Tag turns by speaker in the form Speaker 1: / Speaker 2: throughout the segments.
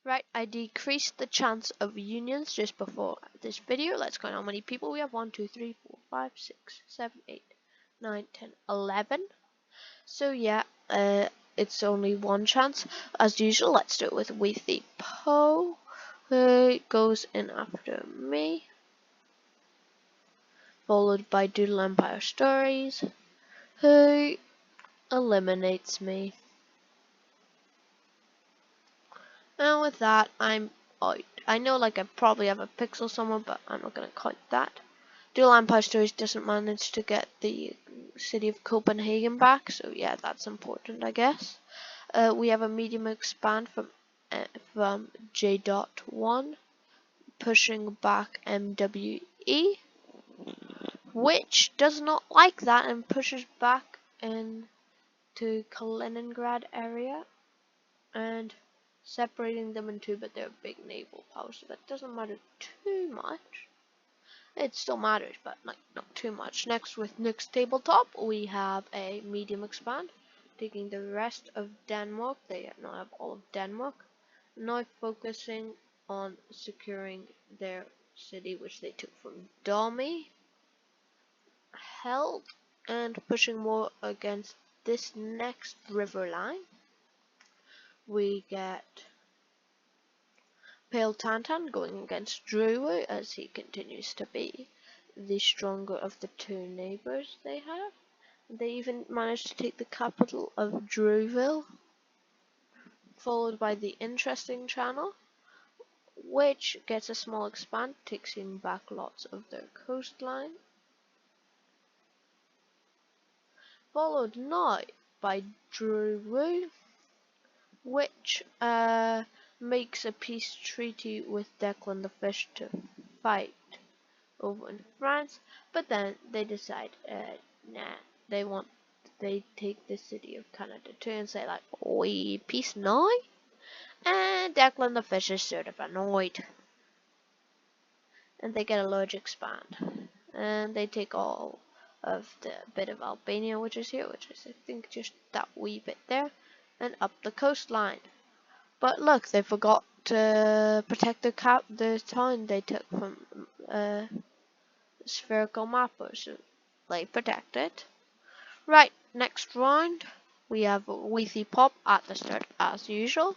Speaker 1: Right, I decreased the chance of unions just before this video. Let's count how many people we have. 1, 2, 3, 4, 5, 6, 7, 8, 9, 10, 11. So yeah, it's only one chance. As usual, let's do it with Weethy Poe, who goes in after me, followed by Doodle Empire Stories, who eliminates me. And with that, I'm out. I know like I probably have a pixel somewhere, but I'm not going to count that. Doodle Empire Stories doesn't manage to get the city of Copenhagen back, so yeah, that's important, I guess. We have a medium expand from J.1, pushing back MWE, which does not like that and pushes back into Kaliningrad area and separating them in two, but they're a big naval power, so that doesn't matter too much. It still matters, but like not too much. Next, with Nook's Tabletop, we have a medium expand, taking the rest of Denmark. They now have all of Denmark. Now focusing on securing their city, which they took from Dami, held, and pushing more against this next river line. We get Pale Tantan going against Druid as he continues to be the stronger of the two neighbors they have. They even managed to take the capital of Druville, followed by the Interesting Channel, which gets a small expand, taking back lots of their coastline. Followed now by Druid, which makes a peace treaty with Declan the Fish to fight over in France, but then they decide, nah, they take the city of Canada too and say like, we peace now, and Declan the Fish is sort of annoyed, and they get a large expand, and they take all of the bit of Albania which is here, which is I think just that wee bit there, and up the coastline. But look, they forgot to protect the town they took from spherical mapper, so they protect it. Right, next round we have Weethy Pop at the start as usual.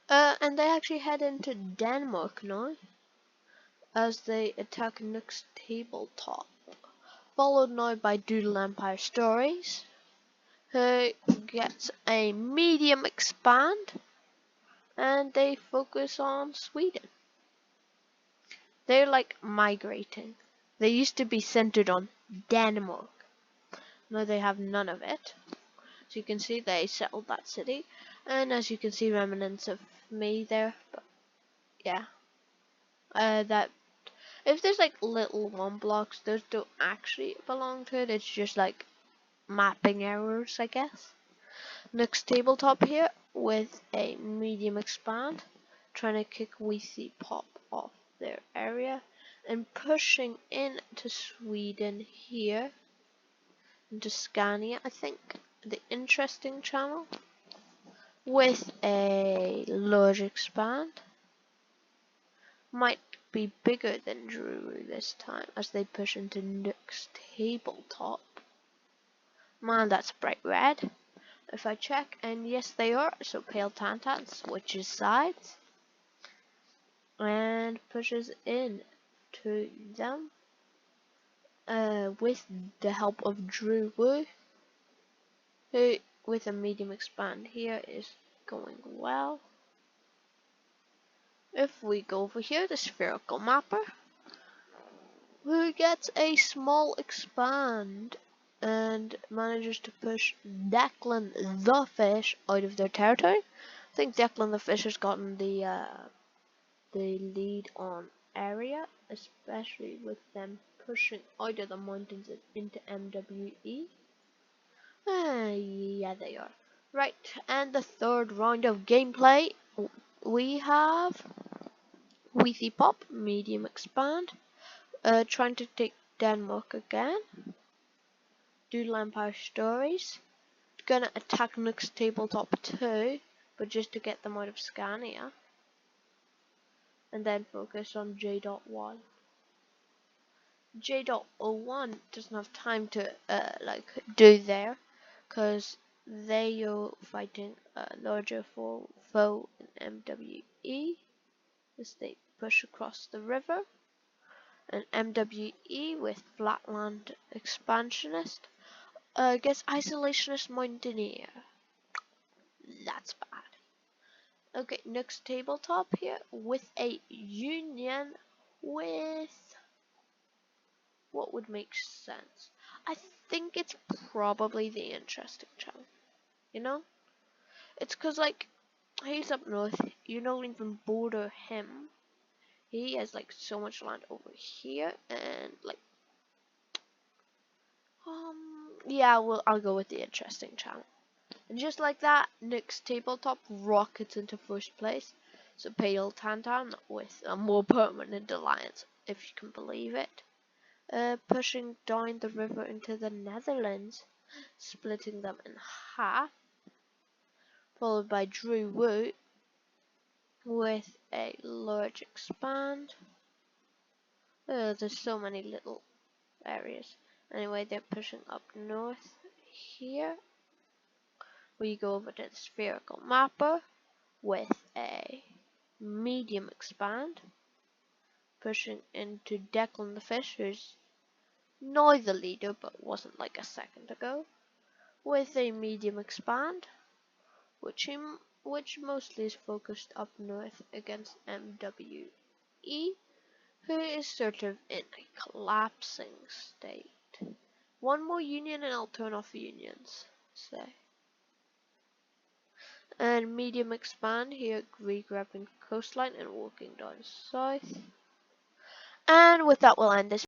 Speaker 1: And they actually head into Denmark now as they attack Nook's Tabletop, followed now by Doodle Empire Stories, who gets a medium expand, and they focus on Sweden. They're like migrating. They used to be centered on Denmark. Now they have none of it. So you can see they settled that city. And as you can see, remnants of me there. But yeah. That if there's like little one blocks, those don't actually belong to it. It's just like mapping errors, I guess. Next tabletop here with a medium expand, trying to kick Weethy Pop off their area and pushing into Sweden here, into Scania, I think, the Interesting Channel, with a large expand. Might be bigger than Drew this time as they push into Nook's Tabletop. Man, that's bright red. If I check, and yes they are, so Pale Tantan switches sides and pushes in to them with the help of Drew Wu, who with a medium expand here is going well. If we go over here, the spherical mapper, who gets a small expand and manages to push Declan the Fish out of their territory. I think Declan the Fish has gotten the lead on area, especially with them pushing out of the mountains into MWE. Yeah, they are. Right, and the third round of gameplay, we have Weethy Pop, medium expand, trying to take Denmark again. Doodle Empire Stories, gonna attack Nook's Tabletop too, but just to get them out of Scania, and then focus on J.1. J.01 doesn't have time to do there, because they are fighting a larger foe in MWE as they push across the river. And MWE with Flatland Expansionist gets Isolationist Mountaineer. That's bad. Okay, next tabletop here with a union with what would make sense. I think it's probably the interesting channel. You know? It's cause like he's up north, you don't even border him. He has like so much land over here and like yeah, well I'll go with the interesting channel. And just like that, Nick's tabletop rockets into first place. So Pale Tantan with a more permanent alliance, if you can believe it. Pushing down the river into the Netherlands, splitting them in half. Followed by Drew Woot with a large expand. There's so many little areas. Anyway, they're pushing up north here. We go over to the spherical mapper with a medium expand, pushing into Declan the Fish, who's now the leader but wasn't like a second ago, with a medium expand, which mostly is focused up north against MWE, who is sort of in a collapsing state. One more union and I'll turn off unions, say. And medium expand here, regrabbing coastline and walking down south. And with that, we'll end this